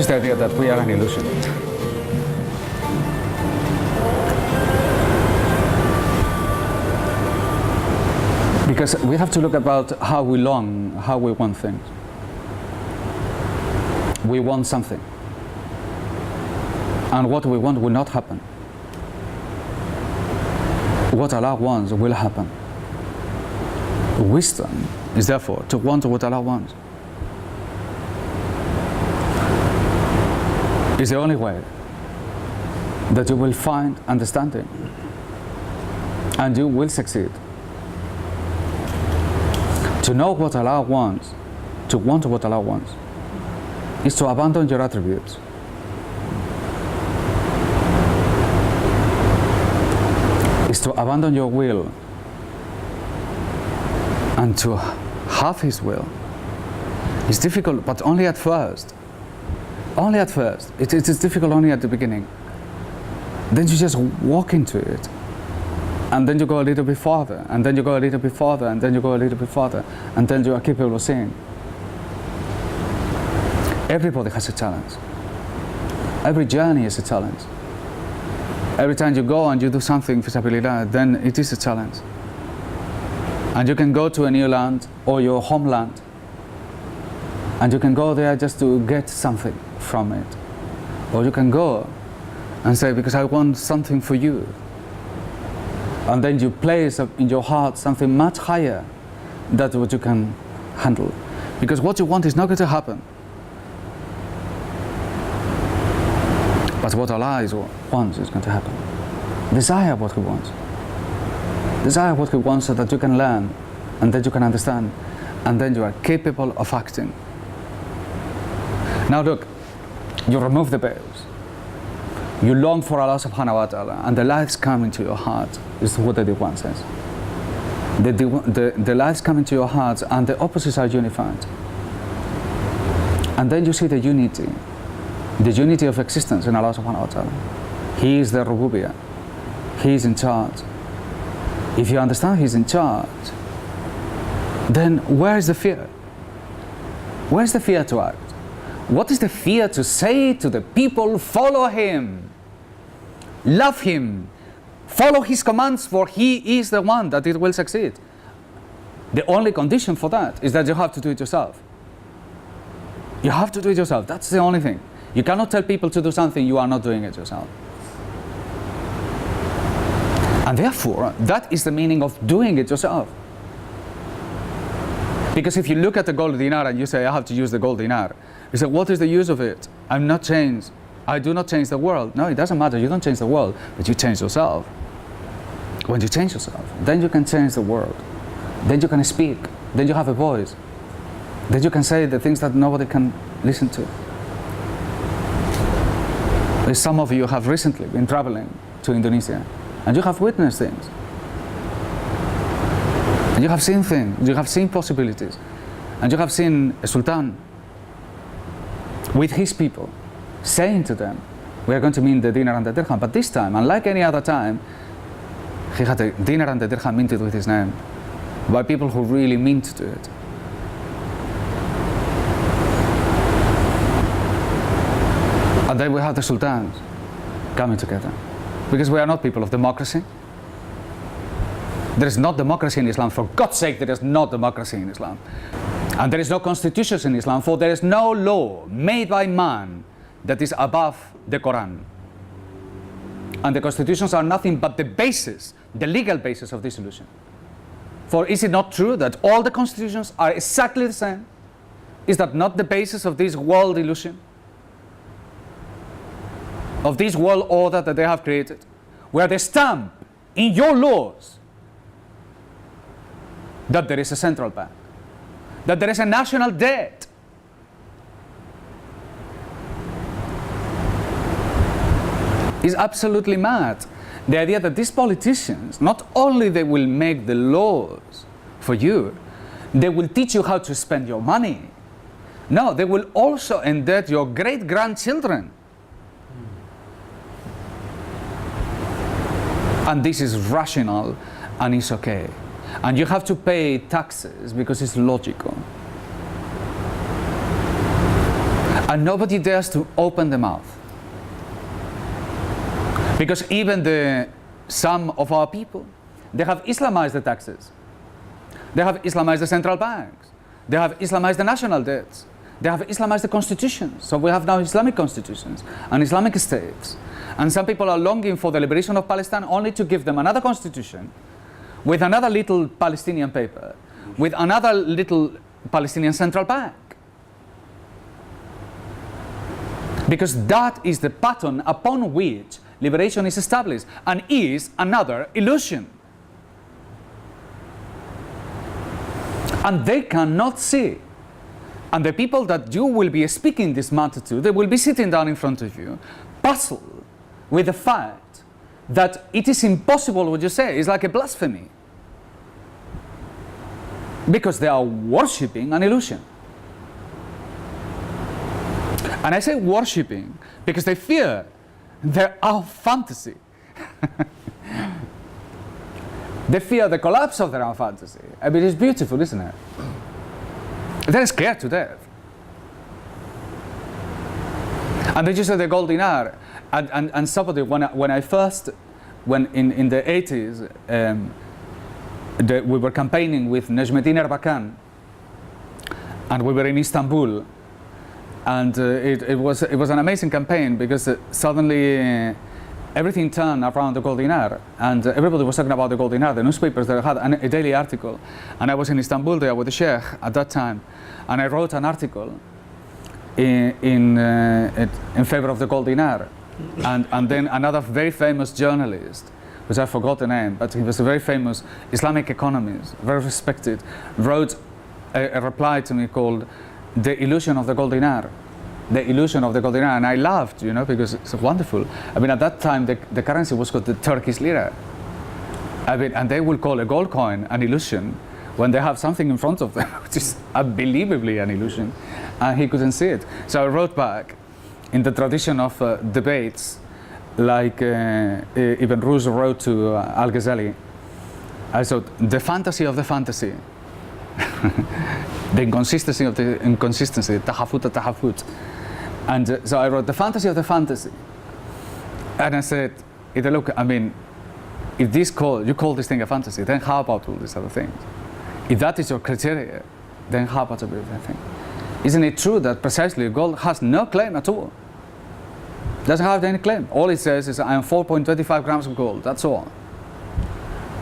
the idea that we are an illusion. Because we have to look about how we long, how we want things. We want something. And what we want will not happen. What Allah wants will happen. Wisdom is therefore to want what Allah wants. It's the only way that you will find understanding and you will succeed. To know what Allah wants, to want what Allah wants, is to abandon your attributes. Is to abandon your will and to have His will. It's difficult, but only at first. Only at first. It is difficult only at the beginning. Then you just walk into it. And then you go a little bit farther, and then you go a little bit farther, and then you go a little bit farther, and then you are capable of seeing. Everybody has a challenge. Every journey is a challenge. Every time you go and you do something, fisabilillah, then it is a challenge. And you can go to a new land or your homeland, and you can go there just to get something from it. Or you can go and say, because I want something for you. And then you place in your heart something much higher than what you can handle. Because what you want is not going to happen. But what Allah wants is going to happen. Desire what He wants. Desire what He wants so that you can learn, and then you can understand, and then you are capable of acting. Now look, you remove the veils. You long for Allah subhanahu wa ta'ala, and the lights come into your heart. This is what the Diwan says. The lights come into your heart, and the opposites are unified. And then you see the unity of existence in Allah subhanahu wa ta'ala. He is the Rububiyyah. He is in charge. If you understand He's in charge, then where is the fear? Where is the fear to act? What is the fear to say to the people, follow Him, love Him, follow His commands, for He is the one that it will succeed. The only condition for that is that you have to do it yourself. You have to do it yourself. That's the only thing. You cannot tell people to do something you are not doing it yourself. And therefore, that is the meaning of doing it yourself. Because if you look at the gold dinar and you say, I have to use the gold dinar, you say, what is the use of it? I'm not changed. I do not change the world. No, it doesn't matter. You don't change the world, but you change yourself. When you change yourself, then you can change the world. Then you can speak. Then you have a voice. Then you can say the things that nobody can listen to. Some of you have recently been traveling to Indonesia, and you have witnessed things. And you have seen things. You have seen possibilities. And you have seen a sultan with his people saying to them, we are going to mint the dinar and the dirham. But this time, unlike any other time, he had the dinar and the dirham minted with his name by people who really mean to do it. And then we have the sultans coming together. Because we are not people of democracy. There is not democracy in Islam. For God's sake, there is not democracy in Islam. And there is no constitution in Islam, for there is no law made by man that is above the Quran. And the constitutions are nothing but the basis, the legal basis of this illusion. For is it not true that all the constitutions are exactly the same? Is that not the basis of this world illusion? Of this world order that they have created? Where they stamp in your laws that there is a central bank, that there is a national debt. It's absolutely mad. The idea that these politicians, not only they will make the laws for you, they will teach you how to spend your money. No, they will also indebt your great-grandchildren. And this is rational and it's okay. And you have to pay taxes because it's logical. And nobody dares to open the mouth. Because even some of our people, they have Islamized the taxes. They have Islamized the central banks. They have Islamized the national debts. They have Islamized the constitutions. So we have now Islamic constitutions and Islamic states. And some people are longing for the liberation of Palestine only to give them another constitution with another little Palestinian paper, with another little Palestinian central bank. Because that is the pattern upon which liberation is established and is another illusion. And they cannot see. And the people that you will be speaking this matter to, they will be sitting down in front of you, puzzled with the fact that it is impossible what you say. It's like a blasphemy. Because they are worshipping an illusion. And I say worshipping because they fear our fantasy. They fear the collapse of their own fantasy. I mean, it's beautiful, isn't it? They're scared to death. And they just said the gold dinar. And somebody, when in the 80s, we were campaigning with Nejmeddin Erbakan, and we were in Istanbul. And it was an amazing campaign because suddenly everything turned around the gold dinar, and everybody was talking about the gold dinar. The newspapers that had a daily article, and I was in Istanbul there with the Sheikh at that time, and I wrote an article in favor of the gold dinar, and then another very famous journalist, which I forgot the name, but he was a very famous Islamic economist, very respected, wrote a reply to me called "The Illusion of the Gold Dinar." The illusion of the gold dinar, and I laughed, you know, because it's wonderful. I mean, at that time, the currency was called the Turkish lira. I mean, and they will call a gold coin an illusion when they have something in front of them, which is unbelievably an illusion, and he couldn't see it. So I wrote back in the tradition of debates, like Ibn Rushd wrote to Al-Ghazali. I said, the fantasy of the fantasy, the inconsistency of the inconsistency, tahafut tahafut. And so I wrote the fantasy of the fantasy. And I said, look, I mean, if you call this thing a fantasy, then how about all these other things? If that is your criteria, then how about everything? Isn't it true that precisely gold has no claim at all? Doesn't have any claim. All it says is I am 4.25 grams of gold, that's all.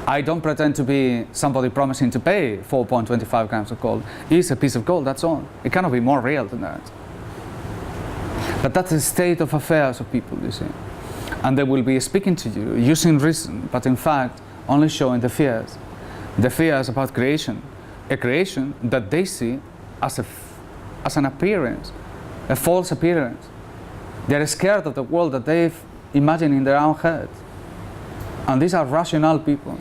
I don't pretend to be somebody promising to pay 4.25 grams of gold. It's a piece of gold, that's all. It cannot be more real than that. But that's the state of affairs of people, you see. And they will be speaking to you using reason, but in fact only showing the fears. The fears about creation. A creation that they see as an appearance, a false appearance. They're scared of the world that they've imagined in their own heads. And these are rational people.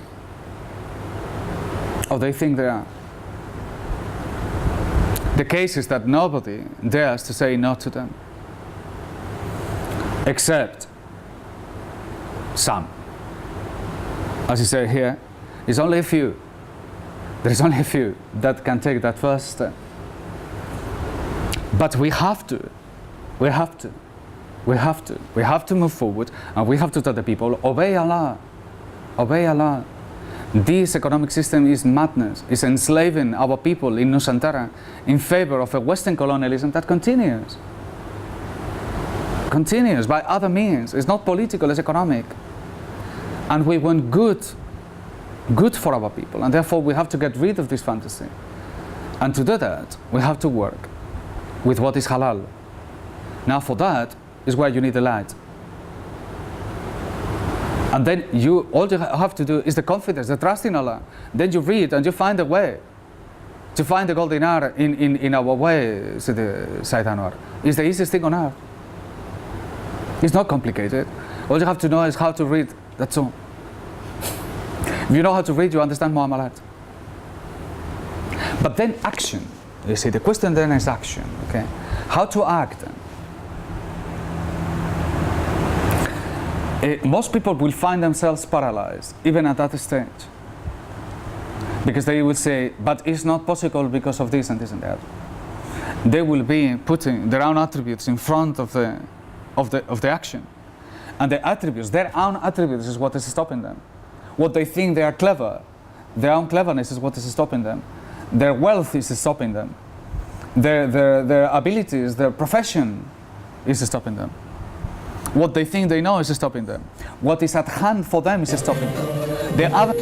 Or they think they are. The case is that nobody dares to say no to them. Except some. As you say here, it's only a few. There is only a few that can take that first step. But we have to. We have to. We have to. We have to move forward, and we have to tell the people, obey Allah. Obey Allah. This economic system is madness. It's enslaving our people in Nusantara in favor of a Western colonialism that continues. Continues by other means. It's not political, it's economic. And we want good for our people, and therefore we have to get rid of this fantasy. And to do that, we have to work with what is halal. Now for that is where you need the light. And then all you have to do is the confidence, the trust in Allah. Then you read and you find a way to find the gold dinar in our way, said Sayyid Anwar. It's the easiest thing on earth. It's not complicated. All you have to know is how to read, that's all. If you know how to read, you understand muamalat. But then action. You see, the question then is action, okay? How to act then? Most people will find themselves paralyzed, even at that stage. Because they will say, but it's not possible because of this and this and that. they will be putting their own attributes in front of the action. And the attributes, their own attributes, is what is stopping them. What they think they are clever, their own cleverness is what is stopping them. Their wealth is stopping them. Their abilities, their profession is stopping them. What they think they know is stopping them. What is at hand for them is stopping them. The other